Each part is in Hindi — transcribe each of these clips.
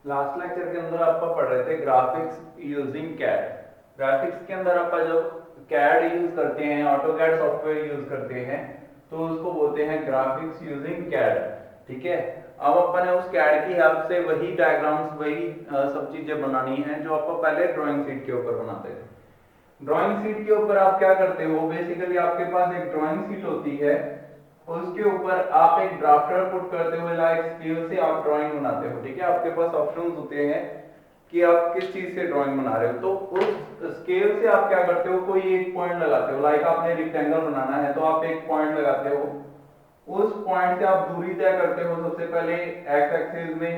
लास्ट लेक्चर के अंदर आपका पढ़ रहे थे ग्राफिक्स यूजिंग कैड। ग्राफिक्स के अंदर आपका जब कैड यूज करते हैं, ऑटो कैड सॉफ्टवेयर यूज करते हैं, तो उसको बोलते हैं ग्राफिक्स यूजिंग कैड। ठीक है, अब अपन ने उस कैड की हेल्प से वही डायग्राम्स, वही सब चीजें बनानी है जो आपको पहले ड्राइंग शीट के ऊपर बनाते थे। ड्राइंग शीट के ऊपर आप क्या करते हो, बेसिकली आपके पास एक ड्राइंग शीट होती है, उसके ऊपर आप एक ड्राफ्टर पुट करते हो, लाइक स्केल से आप ड्राइंग बनाते हो। ठीक है, आपके पास ऑप्शंस होते हैं कि आप किस चीज से ड्राइंग बना रहे हो। तो उस स्केल से आप क्या करते हो, कोई एक पॉइंट लगाते हो, लाइक आपने रेक्टेंगल बनाना है तो आप एक पॉइंट लगाते हो, उस पॉइंट से आप दूरी तय करते हो सबसे पहले एक्स एक्सिस में,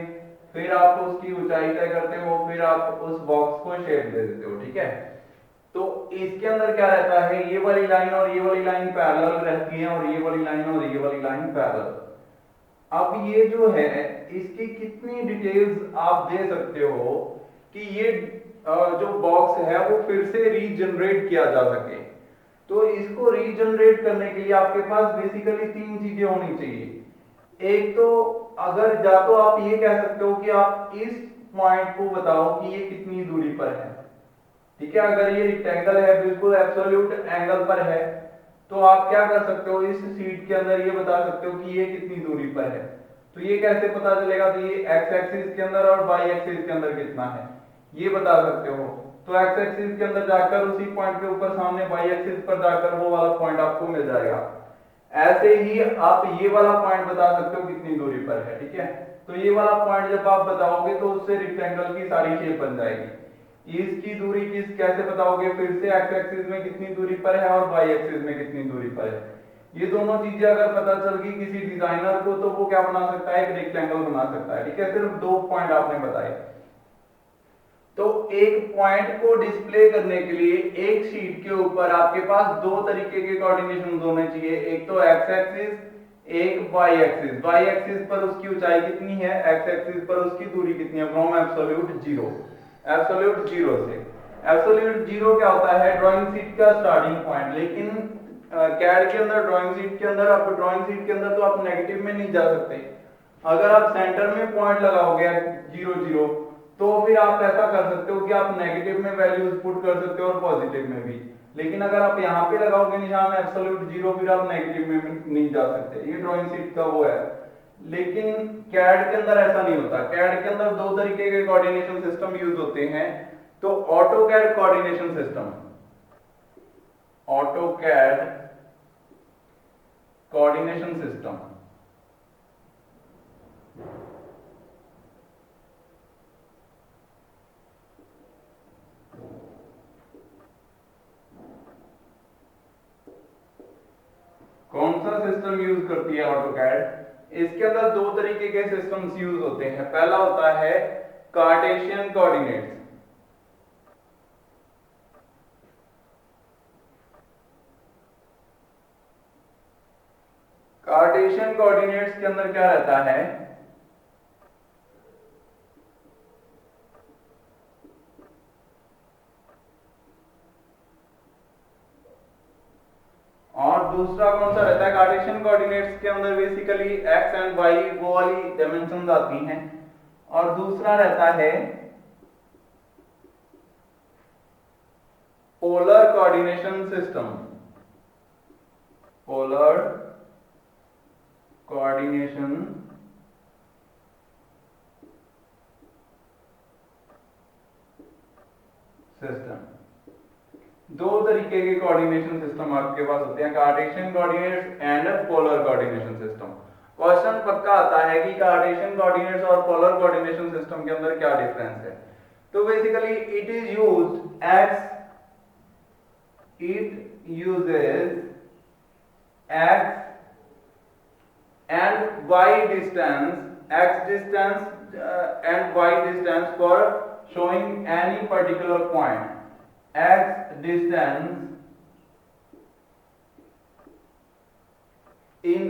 फिर आप उसकी ऊंचाई तय करते हो, फिर आप उस बॉक्स को शेप दे देते हो। ठीक है, तो इसके अंदर क्या रहता है, ये वाली लाइन और ये वाली लाइन पैरेलल रहती है, और ये वाली लाइन और ये वाली लाइन पैरेलल। अब ये जो है, इसकी कितनी डिटेल्स आप दे सकते हो कि ये जो बॉक्स है वो फिर से रीजनरेट किया जा सके। तो इसको रीजनरेट करने के लिए आपके पास बेसिकली तीन चीजें होनी चाहिए। एक तो, अगर या तो आप ये कह सकते हो कि आप इस पॉइंट को बताओ कि ये कितनी दूरी पर है। ठीक है, अगर ये रेक्टेंगल है, बिल्कुल एब्सोल्यूट एंगल पर है, तो आप क्या कर सकते हो, इस शीट के अंदर ये बता सकते हो कि ये कितनी दूरी पर है। तो ये कैसे पता चलेगा, तो ये एक्स एक्सिस के अंदर और वाई एक्सिस के अंदर कितना है, ये बता सकते हो। तो एक्स एक्सिस के अंदर जाकर उसी पॉइंट के ऊपर सामने वाई एक्सिस पर जाकर वो वाला पॉइंट आपको मिल जाएगा। ऐसे ही आप ये वाला पॉइंट बता सकते हो कितनी दूरी पर है। ठीक है, तो ये वाला पॉइंट जब आप बताओगे तो उससे रेक्टेंगल की सारी शेप बन जाएगी। इसकी दूरी किस कैसे बताओगे, फिर से एक्स एक्सिस में कितनी दूरी पर है और वाई एक्सिस में कितनी दूरी पर है। ये दोनों चीजें अगर पता चल गई किसी डिजाइनर को, तो वो क्या बना सकता है, एक रेक्टेंगल बना सकता है। ठीक है, सिर्फ दो पॉइंट आपने बताए। तो एक पॉइंट को डिस्प्ले करने के लिए एक शीट के ऊपर आपके पास दो तरीके के कोऑर्डिनेशन होने चाहिए, एक तो एक्स एक्सिस, एक वाई एक्सिस। वाई एक्सिस पर उसकी ऊंचाई कितनी है, एक्स एक्सिस पर उसकी दूरी कितनी है, from absolute zero, absolute zero से। एब्सोल्यूट जीरो क्या होता है, ड्राइंग शीट का स्टार्टिंग पॉइंट। लेकिन कैड के अंदर, ड्राइंग शीट के अंदर, आप ड्राइंग शीट के अंदर तो आप नेगेटिव में नहीं जा सकते। अगर आप सेंटर में पॉइंट लगाओगे जीरो जीरो, तो फिर आप ऐसा कर सकते हो कि आप नेगेटिव में वैल्यूज पुट कर सकते हो और पॉजिटिव में भी। लेकिन अगर आप यहाँ पे लगाओगे निशान एब्सोल्यूट जीरो, फिर आप नेगेटिव में भी नहीं जा सकते। ये ड्राइंग शीट का वो है। लेकिन कैड के अंदर ऐसा नहीं होता। कैड के अंदर दो तरीके के कोऑर्डिनेशन सिस्टम यूज होते हैं। तो AutoCAD coordination system, AutoCAD coordination system, कौन सा सिस्टम यूज करती है ऑटो कैड। इसके अंदर दो तरीके के सिस्टम्स यूज होते हैं। पहला होता है कार्टेशियन कोऑर्डिनेट्स। कार्टेशियन कोऑर्डिनेट्स के अंदर क्या रहता है, और दूसरा कौन सा रहता है, कार्टेशियन कोऑर्डिनेट्स के अंदर बेसिकली एक्स एंड वाई वो वाली डायमेंशंस आती हैं, और दूसरा रहता है polar coordination system, polar coordination system. दो तरीके के कोऑर्डिनेशन सिस्टम आपके पास होते हैं, Cartesian coordinates and polar coordination system. Question पक्का आता है कि कार्टेशियन कोऑर्डिनेट्स और पोलर कोऑर्डिनेशन सिस्टम के अंदर क्या डिफरेंस है। तो basically it is used as, it uses x and y distance, x distance and y distance for showing any particular point. X distance इन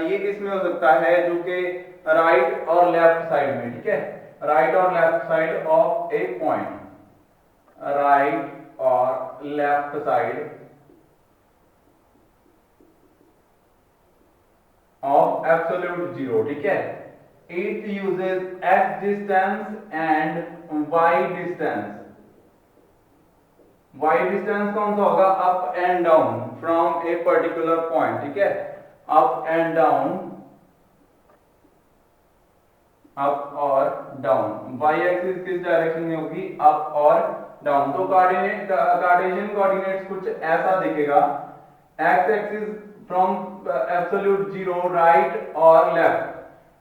ये किसमें हो सकता है, जो कि राइट और लेफ्ट साइड में। ठीक है, राइट और left side of a point, right और left side of absolute zero. ठीक है, it uses x distance and y distance. y distance कौन सा होगा? Up and down from a particular point, ठीक है, अप एंड डाउन, अप और डाउन। y एक्सिस किस डायरेक्शन में होगी? अप और डाउन। तो कार्टेशियन कोऑर्डिनेट्स कुछ ऐसा दिखेगा। x axis from absolute zero, right और लेफ्ट,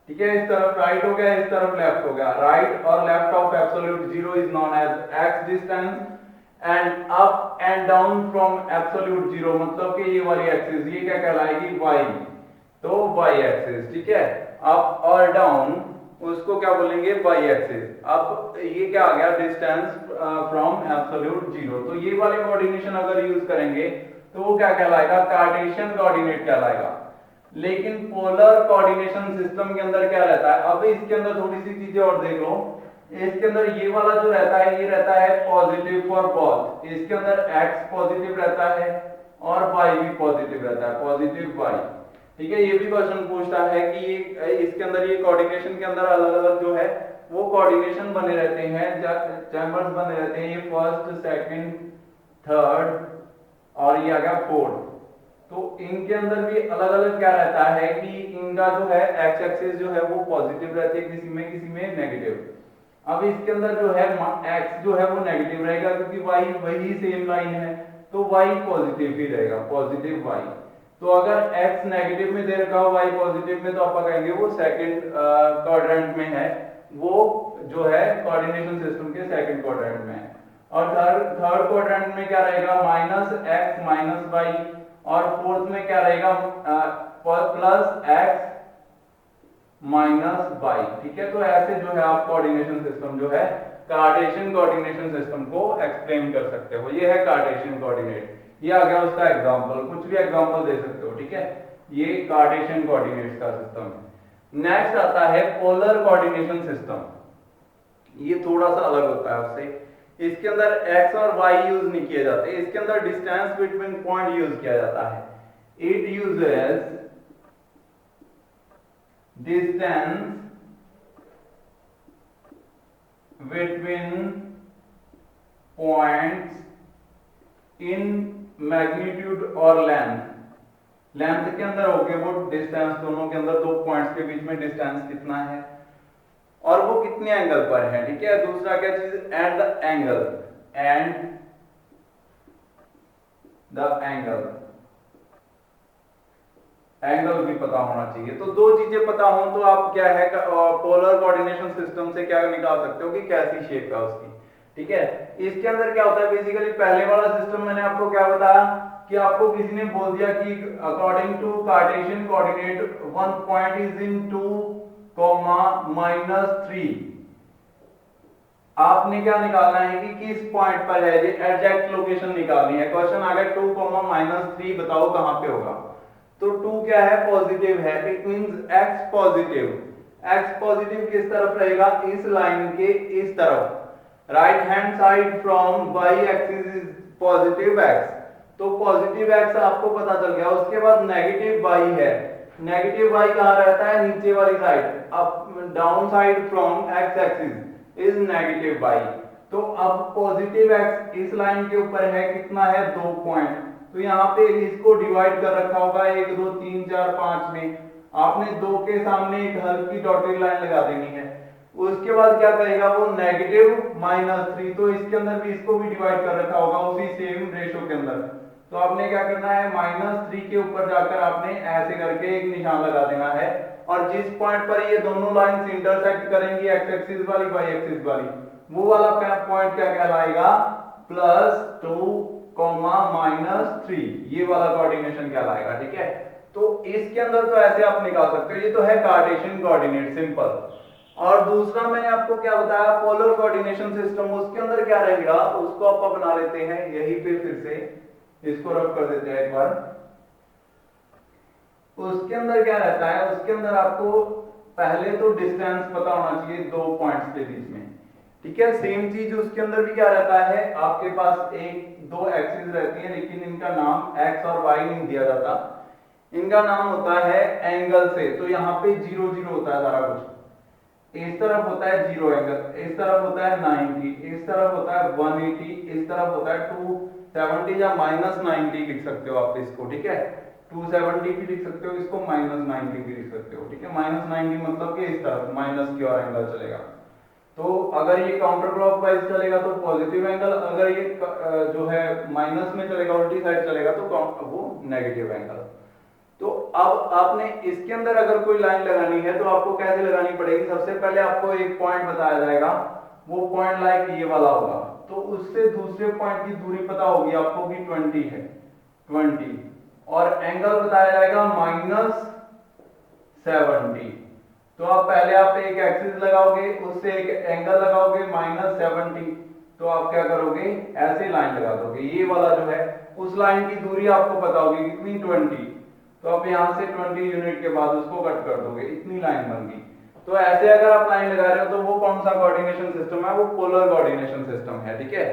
ठीक है, इस तरफ राइट हो गया, इस तरफ लेफ्ट हो गया। राइट और left of absolute zero is known as x distance and up and down from absolute zero, मतलब कि ये वाली एक्सिस ये क्या कहलाएगी? y। तो y एक्सिस, ठीक है, अप और डाउन उसको क्या बोलेंगे? y axis. अब ये क्या आ गया? Distance from absolute zero. तो ये वाले कोऑर्डिनेशन अगर यूज करेंगे तो वो क्या कहलाएगा? कार्टेशियन कोऑर्डिनेट कहलाएगा। लेकिन पोलर कोऑर्डिनेशन सिस्टम के अंदर क्या रहता है? अब इसके अंदर थोड़ी सी चीजें और देख लो। इसके अंदर ये वाला जो रहता है ये रहता है पॉजिटिव फॉर बोथ। इसके अंदर x पॉजिटिव रहता है और y भी पॉजिटिव रहता है, पॉजिटिव y, ठीक है। ये भी क्वेश्चन पूछता है कि ये इसके अंदर ये कोऑर्डिनेशन के अंदर अलग अलग जो है वो कोऑर्डिनेशन बने रहते हैं, चैम्बर्स बने रहते हैं, ये फर्स्ट, सेकंड, थर्ड और ये आ गया फोर्थ। तो इनके अंदर भी अलग अलग क्या रहता है कि इनका जो है एक्स एक्सिस जो है वो पॉजिटिव रहती है, किसी में नेगेटिव। अब इसके अंदर जो है एक्स जो है वो नेगेटिव रहेगा क्योंकि वाई वही सेम लाइन है, तो वाई पॉजिटिव ही रहेगा, पॉजिटिव वाई। तो अगर x नेगेटिव में दे रखा हो, y पॉजिटिव में, तो आप कहेंगे वो सेकंड क्वाड्रेंट में है, वो जो है कोऑर्डिनेशन सिस्टम के सेकंड क्वाड्रेंट में है। और थर्ड क्वाड्रेंट में क्या रहेगा? Minus X minus Y. और फोर्थ में क्या रहेगा? प्लस एक्स माइनस वाई, ठीक है। तो ऐसे जो है आप कोऑर्डिनेशन सिस्टम जो है कार्टेशियन कोऑर्डिनेशन सिस्टम को एक्सप्लेन कर सकते हो। ये है कार्टेशियन कोऑर्डिनेट। ये आ गया उसका एग्जांपल, कुछ भी एग्जांपल दे सकते हो, ठीक है। ये कार्टेशियन कोऑर्डिनेट्स का सिस्टम है। नेक्स्ट आता है पोलर कोऑर्डिनेशन सिस्टम। ये थोड़ा सा अलग होता है उससे। इसके अंदर x और y यूज नहीं किए जाते, इसके अंदर डिस्टेंस बिटवीन पॉइंट यूज किया जाता है। It uses distance between points in magnitude और लेंथ। लेंथ के अंदर हो गए वो डिस्टेंस, दोनों के अंदर दो पॉइंट्स के बीच में डिस्टेंस कितना है और वो कितने एंगल पर है, ठीक है। दूसरा क्या चीज? And the angle, and the angle, angle भी पता होना चाहिए। तो दो चीजें पता हो तो आप क्या है पोलर कोऑर्डिनेशन सिस्टम से क्या निकाल सकते हो कि कैसी शेप है उसकी, ठीक है। इसके अंदर क्या होता है बेसिकली? पहले वाला सिस्टम मैंने आपको क्या बताया कि आपको किसी ने बोल दिया कि according to Cartesian coordinate one point is in 2,-3। आपने क्या निकालना है कि किस पॉइंट पर है, ये एग्जैक्ट लोकेशन निकालनी है। क्वेश्चन आ गया 2,-3 बताओ कहां पे होगा। तो 2 क्या है? पॉजिटिव है, it means x positive. x positive किस तरफ रहेगा? इस लाइन के इस तरफ, right hand side from y axis is positive x। तो पॉजिटिव x आपको पता चल गया। उसके बाद नेगेटिव y है, नेगेटिव y कहां रहता है? नीचे वाली side, up down side from x axis is negative y। तो अब पॉजिटिव x इस लाइन के ऊपर है, कितना है? 2 पॉइंट। तो यहाँ पे इसको डिवाइड कर रखा होगा 1 2 3 4 5 में। आपने 2 के सामने एक हल्की डॉटेड लाइन लगा देनी है। उसके बाद क्या करेगा वो? -3। तो इसके अंदर भी इसको भी डिवाइड कर रखा होगा उसी सेम रेशो के अंदर। तो आपने क्या करना है? -3 के ऊपर जाकर आपने ऐसे करके एक निशान लगा देना है। और जिस पॉइंट पर ये दोनों लाइंस इंटरसेक्ट करेंगी, एक्स एक्सिस वाली y एक्सिस वाली, वो वाला पॉइंट क्या कहलाएगा? +2, -3। ये वाला कोऑर्डिनेशन कहलाएगा, ठीक है। तो इसके अंदर तो ऐसे आप निकाल सकते हो। ये तो है कार्टेशियन कोऑर्डिनेट, सिंपल। और दूसरा मैंने आपको क्या बताया? Polar coordination system. उसके अंदर क्या रहेगा उसको आप बना लेते हैं यहीं पे, फिर से इसको रब कर देते हैं एक बार। उसके अंदर क्या रहता है? उसके अंदर आपको पहले तो डिस्टेंस पता होना चाहिए दो पॉइंट्स के बीच में, ठीक है। सेम चीज उसके अंदर भी क्या रहता है? आपके पास दो एक्सिस रहती हैं, लेकिन इनका नाम x और y नहीं दिया जाता, इनका नाम होता है एंगल से। तो यहाँ पे 0 0 होता है सारा कुछ, इस तरफ होता है 0 एंगल, इस तरफ होता है 90, इस तरफ होता है 180, इस तरफ होता है 270 या -90 लिख सकते हो आप इसको, ठीक है। 270 भी लिख सकते हो इसको, -90 भी लिख सकते हो, ठीक है। -90 मतलब कि इस तरफ माइनस की ओर एंगल चलेगा। तो अगर ये काउंटर क्लॉकवाइज चलेगा तो पॉजिटिव एंगल, अगर ये जो है माइनस में चलेगा, उल्टी साइड चलेगा तो वो नेगेटिव एंगल। तो अब आपने इसके अंदर अगर कोई लाइन लगानी है तो आपको कैसे लगानी पड़ेगी? सबसे पहले आपको एक पॉइंट बताया जाएगा, वो पॉइंट लाइक ये वाला होगा, तो उससे दूसरे पॉइंट की दूरी पता होगी आपको कि 20 है, 20, और एंगल बताया जाएगा -70। तो आप पहले आप एक एक्सिस लगाओगे, उससे एक एंगल लगाओगे -70, तो आप क्या करोगे, ऐसे लाइन लगा दोगे। ये वाला जो है उस लाइन की दूरी आपको पता होगी कितनी, 20, तो आप यहां से 20 यूनिट के बाद उसको कट कर दोगे, इतनी लाइन बन गई। तो ऐसे अगर आप लाइन लगा रहे हो तो वो कौन सा कोऑर्डिनेशन सिस्टम है? वो पोलर कोऑर्डिनेशन सिस्टम है, ठीक है।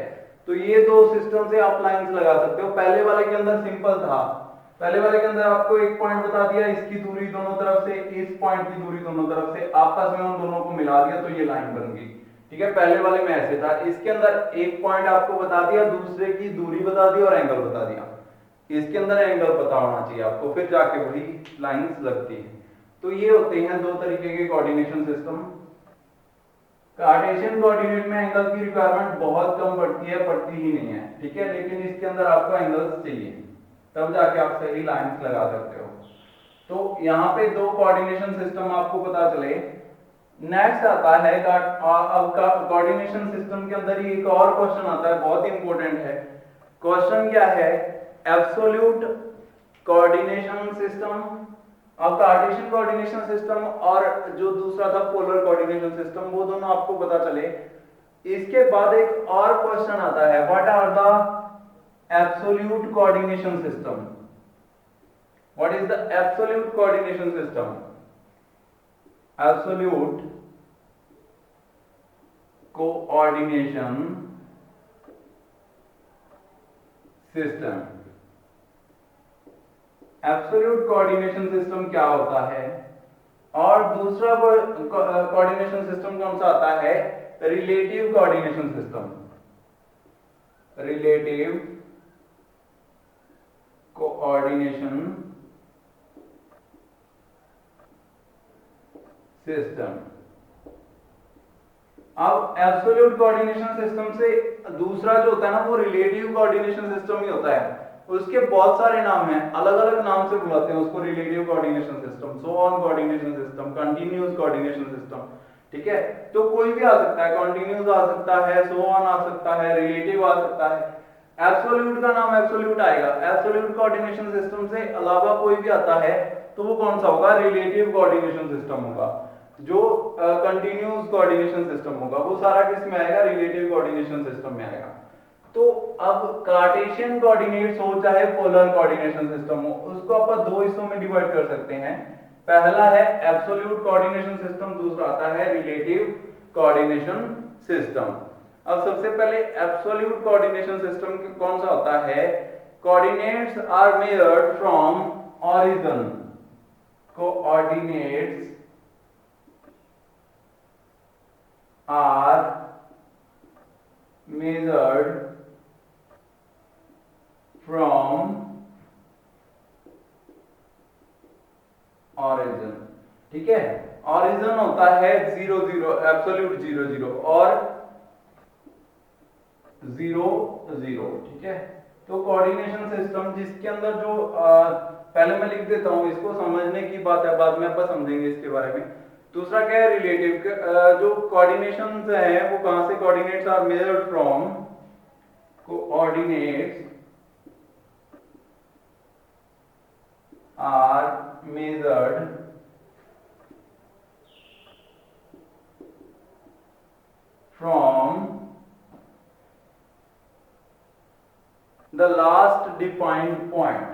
तो ये दो सिस्टम से आप लाइंस लगा सकते हो। पहले वाले के अंदर सिंपल था, पहले वाले के अंदर आपको एक पॉइंट बता दिया, इसकी दूरी दोनों तरफ से, इस पॉइंट की दूरी दोनों तरफ से, आपस में उन दोनों को मिला दिया तो ये लाइन बन गई, ठीक है। पहले वाले में ऐसे था, इसके अंदर एक पॉइंट आपको बता दिया, दूसरे की दूरी बता दी और एंगल बता दिया। इसके अंदर एंगल पता होना चाहिए आपको, फिर जाके वही लाइंस लगती है। तो ये होते हैं दो तरीके के कोऑर्डिनेशन सिस्टम। कार्टेशियन कोऑर्डिनेट में एंगल की रिक्वायरमेंट बहुत कम पड़ती है, पड़ती ही नहीं है, ठीक है। लेकिन इसके अंदर आपको एंगल्स चाहिए, तब जाके आप सही लाइंस लगा सकते हो। तो यहाँ पे दो कोऑर्डिनेशन सिस्टम आपको पता चले। नेक्स्ट आता है अब कोऑर्डिनेशन सिस्टम के अंदर ही एक और क्वेश्चन आता है, बहुत इंपॉर्टेंट है। क्वेश्चन क्या है? Absolute coordination system. अब कार्टेशियन कोऑर्डिनेशन सिस्टम और जो दूसरा था पोलर कोऑर्डिनेशन सिस्टम, वो दोनों आपको पता चले। इसके बाद एक और क्वेश्चन आता है, what are the absolute coordination system? What is the absolute coordination system? Absolute coordination system. Absolute coordination system क्या होता है? और दूसरा कोऑर्डिनेशन सिस्टम कौन सा आता है? Relative coordination system. Relative coordination system. अब एब्सोल्यूट कोऑर्डिनेशन सिस्टम से दूसरा जो होता है ना, वो रिलेटिव कोऑर्डिनेशन सिस्टम ही होता है। उसके बहुत सारे नाम हैं, अलग अलग नाम से बुलाते हैं उसको, relative coordination system, so on coordination system, continuous coordination system, ठीक है। तो कोई भी आ सकता है, कंटीन्यूअस आ सकता है, सो ऑन आ सकता है, रिलेटिव आ सकता है। एब्सोल्यूट का नाम एब्सोल्यूट आएगा। एब्सोल्यूट कोऑर्डिनेशन सिस्टम से अलावा कोई भी आता है तो वो कौन सा होगा? रिलेटिव कोऑर्डिनेशन सिस्टम होगा। जो कंटीन्यूअस कोऑर्डिनेशन सिस्टम होगा वो सारा किस में आएगा? रिलेटिव कोऑर्डिनेशन सिस्टम में आएगा। तो अब कार्टेशियन कोऑर्डिनेट्स हो चाहे पोलर कोऑर्डिनेशन सिस्टम हो, उसको अपन दो हिस्सों में डिवाइड कर सकते हैं। पहला है एब्सोल्यूट कोऑर्डिनेशन सिस्टम, दूसरा आता है रिलेटिव कोऑर्डिनेशन सिस्टम। अब सबसे पहले एब्सोल्यूट कोऑर्डिनेशन सिस्टम कौन सा होता है? Coordinates are measured from origin. Coordinates are measured from origin, ठीक है। ऑरिजिन होता है 0 0, एब्सोल्यूट 0 0 और 0 0, ठीक है। तो कोऑर्डिनेशन सिस्टम जिसके अंदर जो पहले मैं लिख देता हूं, इसको समझने की बात है, बाद में अपन समझेंगे इसके बारे में। दूसरा क्या है? रिलेटिव। जो कोऑर्डिनेशंस है वो कहां से? Coordinates are measured from, coordinates are measured from the last defined point,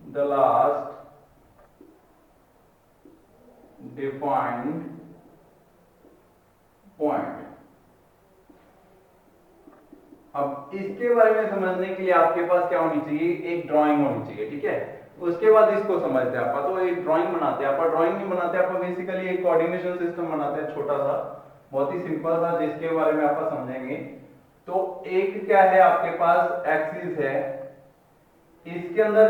the last defined point. अब इसके बारे में समझने के लिए आपके पास क्या होनी चाहिए? एक ड्राइंग होनी चाहिए, ठीक है। उसके बाद इसको समझते हैं आप, तो एक ड्राइंग बनाते हैं आप, ड्राइंग नहीं बनाते आप, बेसिकली एक कोऑर्डिनेशन सिस्टम बनाते हैं छोटा सा, बहुत ही सिंपल सा, जिसके बारे में आप समझेंगे। तो एक क्या है आपके पास एक्सिस है, इसके अंदर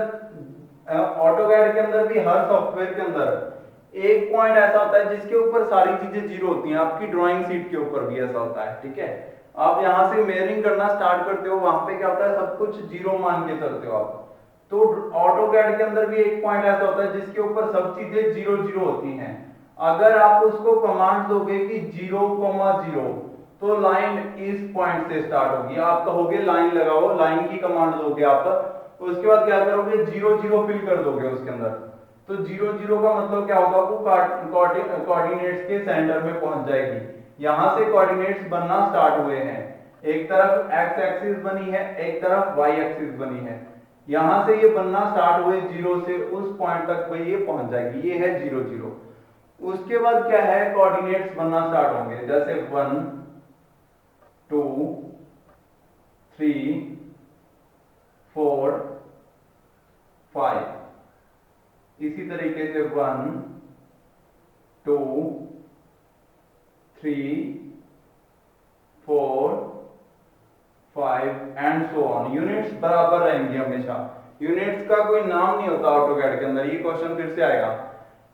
ऑटोकैड के अंदर भी हर सॉफ्टवेयर के अंदर एक पॉइंट ऐसा होता है जिसके ऊपर सारी चीजें जीरो होती हैं, आपकी ड्राइंग शीट के ऊपर भी ऐसा होता है, ठीक है। आप यहां से मेजरिंग करना स्टार्ट करते हो, वहां पे क्या होता है, सब कुछ जीरो मान के चलते हो आप। तो ऑटोकैड के अंदर भी एक पॉइंट ऐसा होता है जिसके ऊपर सब चीजें जीरो जीरो होती हैं। अगर आप उसको कमांड दोगे कि 0,0, तो लाइन इस पॉइंट से स्टार्ट होगी, आप कहोगे लाइन लगाओ, लाइन की कमांड दोगे आप, तो उसके बाद क्या करोगे, 0,0 फिल कर दोगे उसके अंदर। तो 0,0 का मतलब क्या होगा, वो कोऑर्डिनेट्स के सेंटर में पहुंच जाएगी। यहां से कोऑर्डिनेट्स बनना स्टार्ट हुए हैं, एक तरफ एक्स एक्सिस बनी है, एक तरफ वाई एक्सिस बनी है, यहां से ये बनना स्टार्ट हुए, जीरो से उस पॉइंट तक भाई ये पहुंच जाएगी, ये है 0,0। उसके बाद क्या है, कोऑर्डिनेट्स बनना स्टार्ट होंगे, जैसे 1 2 3 4 5, इसी तरीके से 1 2 3 4 5 एंड सो ऑन। यूनिट्स बराबर रहेंगी हमेशा, यूनिट्स का कोई नाम नहीं होता ऑटोकैड के अंदर, ये क्वेश्चन फिर से आएगा।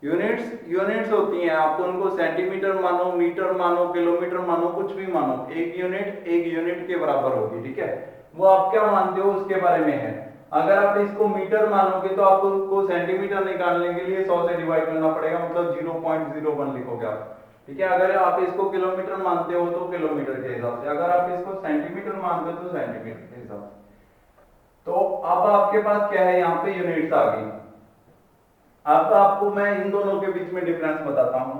यूनिट्स होती हैं, आप उनको सेंटीमीटर मानो, मीटर मानो, किलोमीटर मानो, कुछ भी मानो, एक यूनिट के बराबर होगी, ठीक है। वो आप क्या मानते हो उसके बारे में है। अगर आप इसको मीटर मानोगे तो आपको सेंटीमीटर निकालने के लिए 100 से डिवाइड करना पड़ेगा, मतलब 0.01 लिखोगे आप, ठीक है। अगर आप इसको किलोमीटर मानते हो तो किलोमीटर के हिसाब से, अगर आप इसको सेंटीमीटर मानते हो तो सेंटीमीटर के हिसाब से। तो अब आपके पास क्या है, यहाँ पे यूनिट्स आ गई। अब आपको मैं इन दोनों के बीच में डिफरेंस बताता हूं,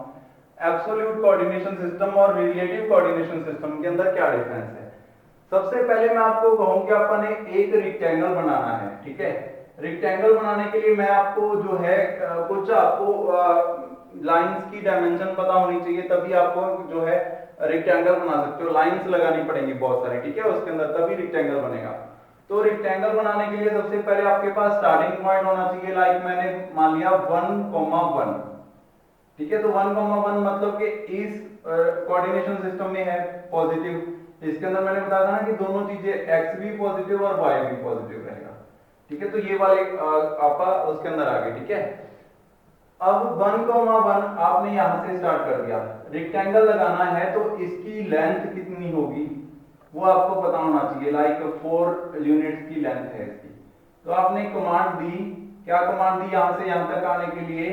एब्सोल्यूट कोऑर्डिनेशन सिस्टम और रिलेटिव कोऑर्डिनेशन सिस्टम के अंदर क्या डिफरेंस है। सबसे पहले मैं आपको कहूं कि अपन एक रेक्टेंगल बनाना है, ठीक है। रेक्टेंगल बनाने के लिए मैं आपको जो है कुछ आपको लाइंस की डायमेंशन पता होनी चाहिए, तभी आपको जो है रेक्टेंगल बना सकते हो, लाइंस लगानी पड़ेंगी बहुत सारी, ठीक है, उसके अंदर तभी रेक्टेंगल बनेगा। तो रेक्टेंगल बनाने के लिए सबसे पहले आपके पास स्टार्टिंग पॉइंट होना चाहिए, लाइक मैंने मान लिया 1,1, ठीक है। तो 1,1 मतलब कि इस कोऑर्डिनेशन सिस्टम में है पॉजिटिव, इसके अंदर मैंने बताया था ना कि दोनों चीजें एक्स भी पॉजिटिव और वाई भी पॉजिटिव रहेगा, ठीक है। तो ये वाले आपका उसके अंदर आ गए, ठीक है। अब 1,1 आपने यहां से स्टार्ट कर दिया, रेक्टेंगल लगाना है तो इसकी लेंथ कितनी होगी वो आपको पता होना चाहिए, लाइक 4 यूनिट्स की लेंथ है इसकी। तो आपने कमांड दी, क्या कमांड दी, यहां से यहां तक आने के लिए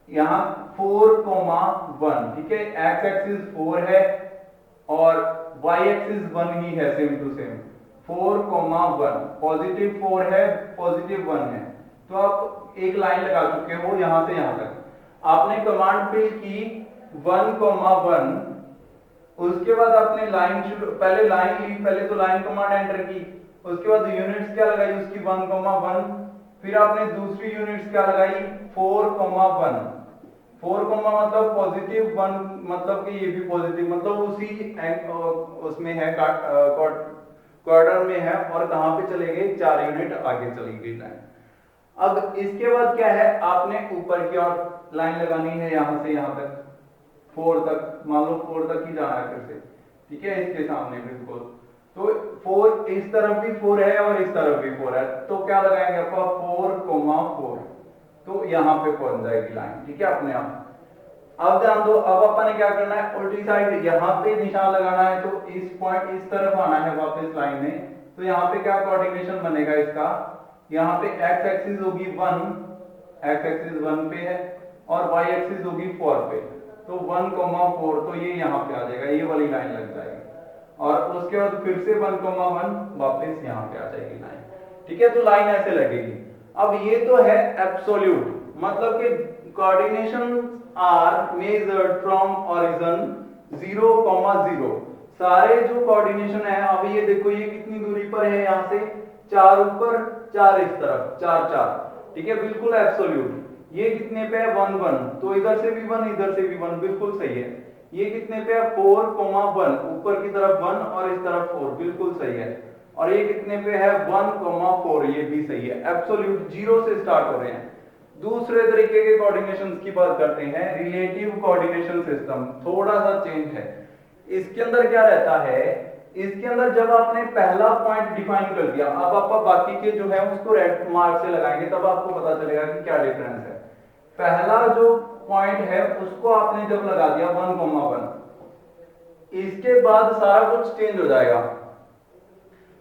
यहां 4,1, ठीक है। एक्स एक्सिस 4 है और वाई एक्सिस 1 ही है, सेम टू सेम 4,1, पॉजिटिव 4 है, पॉजिटिव 1 है। तो आप एक लाइन लगा चुके हो यहां से यहां तक, आपने कमांड फिल की 1,1, उसके बाद आपने लाइन शुरू, पहले लाइन ली, पहले तो लाइन कमांड एंटर की, उसके बाद यूनिट्स क्या लगाई उसकी 1,1, फिर आपने दूसरी यूनिट्स क्या लगाई 4,1, 4, मतलब पॉजिटिव 1, मतलब कि ये भी पॉजिटिव, मतलब उसी उसमें है, क्वार्टर में है, और कहां पे चले गए, 4 यूनिट आगे चली गई लाइन। अब इसके बाद क्या है, आपने ऊपर की ओर लाइन लगानी है, यहां से यहां तक 4 तक, मान लो 4 तक ही जाना है फिर से, ठीक है, इसके सामने बिल्कुल। तो 4, इस तरफ भी 4 है और इस तरफ भी 4 है, तो क्या लगाएंगे आपका 4,4, तो यहां पे पहुंच जाएगी लाइन, ठीक है, अपने आप। अब ध्यान दो, अब अपन ने क्या करना है, उल्टी साइड यहां पे निशान लगाना है, तो इस पॉइंट इस तरफ आना है वापस लाइन में। तो यहां पे क्या कोऑर्डिनेशन बनेगा इसका, यहां पे एक्स एक्सिस होगी 1, एक्स एक्सिस 1 पे है, और वाई एक्सिस होगी 4 पे, तो 1,4, तो ये यहां पे आ जाएगा, ये वाली लाइन लग जाएगी, और उसके बाद फिर से 1,1 वापस यहां पे आ जाएगी लाइन, ठीक है। तो लाइन ऐसे लगेगी। अब ये तो है एब्सोल्यूट, मतलब कि coordination are measured from origin 0,0, सारे जो कोऑर्डिनेशन है, अब ये देखो ये कितनी दूरी पर है, यहां से 4 ऊपर 4 इस तरफ, 4 4, ठीक है, बिल्कुल एब्सोल्यूट। ये कितने पे है 1 1, तो इधर से भी 1 इधर से भी 1, बिल्कुल सही है। ये कितने पे है 4,1, ऊपर की तरफ 1 और इस तरफ 4, बिल्कुल सही है। और ये कितने पे है 1,4, ये भी सही है। एब्सोल्यूट 0 से स्टार्ट हो रहे हैं। दूसरे तरीके के कोऑर्डिनेशन की बात करते हैं, रिलेटिव कोऑर्डिनेशन सिस्टम, थोड़ा सा चेंज है। इसके अंदर क्या रहता है, इसके अंदर जब आपने पहला पॉइंट डिफाइन कर दिया, अब आप बाकी के जो है उसको रेड मार्क से लगाएंगे, तब आपको पता चलेगा कि क्या डिफरेंस है। पहला जो पॉइंट है उसको आपने जब लगा दिया 1,1, इसके बाद सारा कुछ चेंज हो जाएगा।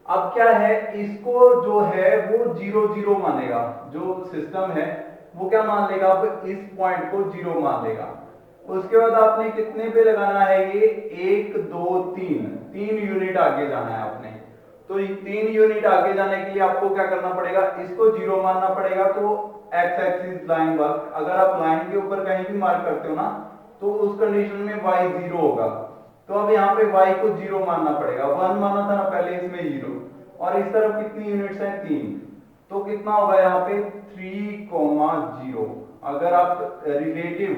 अब क्या है, इसको जो है वो 0,0 मानेगा, जो सिस्टम है वो क्या मान लेगा, अब इस पॉइंट को 0 मान लेगा। उसके बाद आपने कितने पे लगाना है, ये 1 2 3 यूनिट आगे जाना है आपने। तो 3 यूनिट आगे जाने के लिए आपको क्या करना पड़ेगा, इसको 0 मानना पड़ेगा। तो एक्स एक्सिस लाइन वर्क, अगर आप लाइन के ऊपर कहीं भी मार्क करते हो ना, तो उस कंडीशन में y 0 होगा। तो अब यहाँ पे y को 0 मानना पड़ेगा, 1 माना था ना पहले, इसमें 0, और इस तरफ कितनी यूनिट्स हैं 3, तो कितना होगा यहाँ पे 3,0। अगर आप रिलेटिव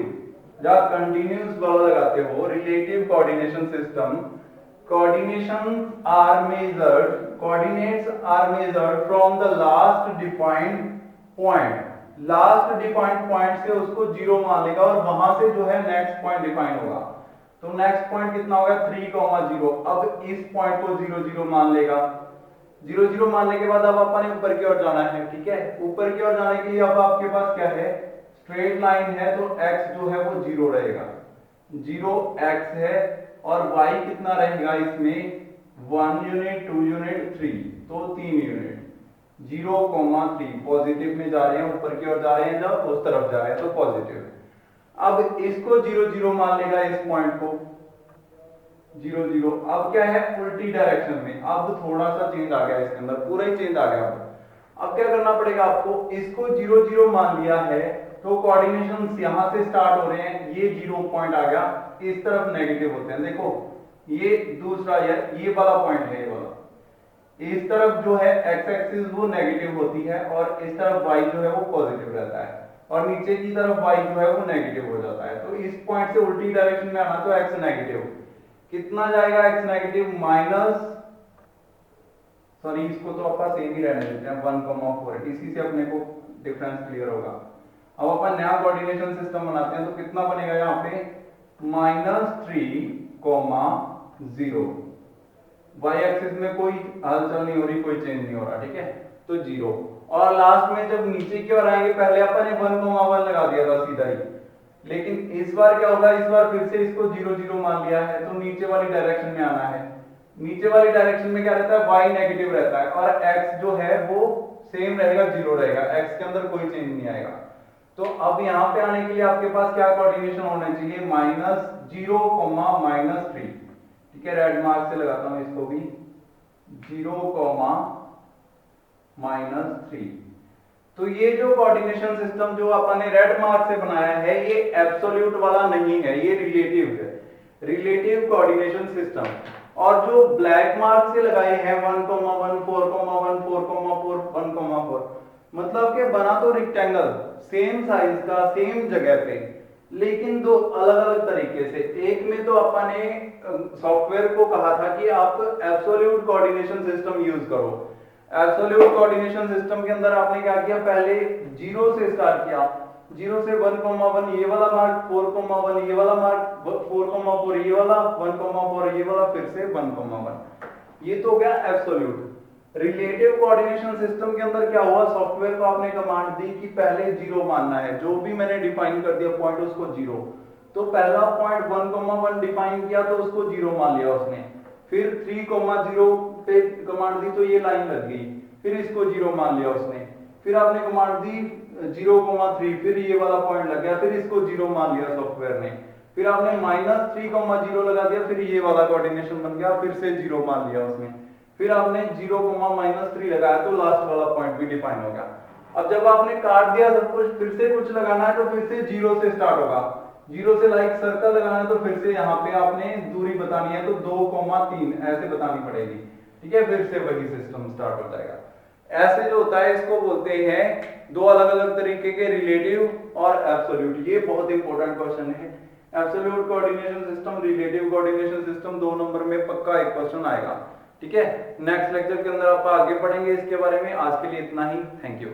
या कंटिन्यूस वाला लगाते हो, relative coordination system, coordinates are measured from the last defined point, last defined point से उसको 0 मान लेगा और वहां से जो है नेक्स्ट पॉइंट डिफाइन होगा। तो नेक्स्ट पॉइंट कितना होगा 3,0। अब इस पॉइंट को 0,0 मान लेगा। 0,0 मानने के बाद अब अपन ने ऊपर की ओर जाना है, ठीक है। ऊपर की ओर जाने के लिए अब आपके पास क्या है, स्ट्रेट लाइन है, तो x जो है वो 0 रहेगा, 0x है, और y कितना रहेगा इसमें 1 यूनिट 2 यूनिट 3, तो 3 यूनिट, 0,3 पॉजिटिव में जा रहे हैं, ऊपर की ओर जा रहे हैं, जब उस तरफ जा रहे हैं तो पॉजिटिव है। अब इसको 0,0 मान लेगा, इस पॉइंट को 0,0। अब क्या है, उल्टी डायरेक्शन में, अब थोड़ा सा चेंज आ गया इसके अंदर, पूरा ही चेंज आ गया। अब क्या करना पड़ेगा आपको, इसको 0,0 मान लिया है, तो कोऑर्डिनेशन यहां से स्टार्ट हो रहे हैं, ये 0 पॉइंट आ गया, इस तरफ नेगेटिव होते हैं। देखो ये दूसरा ये वाला पॉइंट है, ये वाला, इस तरफ जो है एक्स एक्सिस वो नेगेटिव होती है, और इस तरफ वाई जो है वो पॉजिटिव रहता है, और नीचे की तरफ वाई जो है वो नेगेटिव हो जाता है। तो इस पॉइंट से उल्टी डायरेक्शन में आना, तो एक्स नेगेटिव कितना जाएगा, एक्स नेगेटिव माइनस, सॉरी इसको तो अपन सेम ही रहने देते हैं 1,4, इसी से अपने को डिफरेंस क्लियर होगा। अब अपन नया कोऑर्डिनेशन सिस्टम बनाते हैं, तो कितना बनेगा यहाँ पे -3,0, वाई एक्सिस में कोई हलचल नहीं हो रही, कोई चेंज नहीं हो रहा, ठीक है, तो 0। और लास्ट में जब नीचे की ओर आएंगे, पहले अपन ने 1,1 लगा दिया था सीधा ही, लेकिन इस बार क्या होगा, इस बार फिर से इसको 0,0 मान लिया है, तो नीचे वाली डायरेक्शन में आना है। नीचे वाली डायरेक्शन में क्या रहता है, y नेगेटिव रहता है, और x जो है वो सेम रहेगा, 0 रहेगा, x के अंदर कोई चेंज नहीं आएगा। तो अब यहां पे आने के लिए आपके पास क्या कोऑर्डिनेशन होना चाहिए, -0, -3, ठीक है। रेड मार्क से लगाता हूं इसको भी, 0, -3। तो ये जो कोऑर्डिनेशन सिस्टम जो अपन ने रेड मार्क से बनाया है, ये एब्सोल्यूट वाला नहीं है, ये रिलेटिव है, रिलेटिव कोऑर्डिनेशन सिस्टम। और जो ब्लैक मार्क से लगाए हैं 1,1 4,1 4,4 1,4, मतलब कि बना तो रेक्टेंगल सेम साइज का, सेम जगह पे, लेकिन दो अलग अलग तरीके से। एक में तो अपन ने सॉफ्टवेयर को कहा था कि आप एब्सोल्यूट कोऑर्डिनेशन सिस्टम यूज करो। एब्सोल्यूट कोऑर्डिनेशन सिस्टम के अंदर आपने क्या किया, पहले 0 से स्टार्ट किया, 0 से 1,1 ये वाला मार्क, 4,1 ये वाला मार्क, 4,4 ये वाला, 1,4 ये वाला, फिर से 1,1। ये तो हो गया एब्सोल्यूट। रिलेटिव कोऑर्डिनेशन सिस्टम के अंदर क्या हुआ, सॉफ्टवेयर को आपने कमांड दी कि पहले 0 मानना है, जो भी मैंने डिफाइन कर दिया पॉइंट उसको 0। तो पहला पॉइंट 1,1 डिफाइन किया, तो उसको 0 मान लिया उसने। फिर 3,0 पे कमांड दी, तो ये लाइन लग गई, फिर इसको 0 मान लिया उसने। फिर आपने कमांड दी 0,3, फिर ये वाला पॉइंट लग गया, फिर इसको 0 मान लिया सॉफ्टवेयर ने। फिर आपने -3,0 लगा दिया, फिर ये वाला कोऑर्डिनेशन बन गया, फिर से 0 मान लिया उसने। फिर आपने 0,-3 लगाया, तो लास्ट वाला पॉइंट भी डिफाइन हो गया। अब जब आपने काट दिया सब कुछ, फिर से कुछ लगाना है, तो फिर से 0 से स्टार्ट होगा। 0 से लाइक सर्कल लगाना है, तो फिर से यहाँ पे आपने दूरी बतानी है, तो 2,3 ऐसे बतानी पड़ेगी, ठीक है। फिर से वही सिस्टम स्टार्ट हो जाएगा। ऐसे जो होता है इसको बोलते हैं दो अलग अलग तरीके के, रिलेटिव और एब्सोल्यूट। ये बहुत इंपॉर्टेंट क्वेश्चन है। Absolute coordination system, relative coordination system, 2 number में पक्का एक क्वेश्चन आएगा। ठीक है, नेक्स्ट लेक्चर के अंदर आप आगे पढ़ेंगे इसके बारे में। आज के लिए इतना ही, थैंक यू।